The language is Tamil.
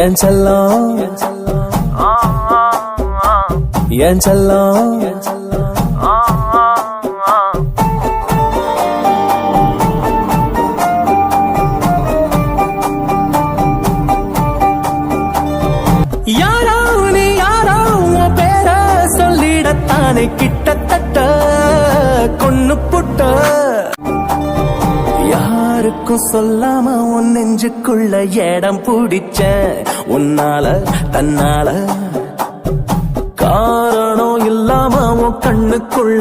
என் செல்லம் என் செல்லம் யாரோ நீ யாரோ உன் பேர சொல்லிடத்தானே கிட்டத்தட்ட கொன்னு புட்ட யாருக்கும் சொல்லாம உன் நெஞ்சுக்குள்ள இடம் பிடிச்ச உன்னால தன்னால காரணம் இல்லாம உன் கண்ணுக்குள்ள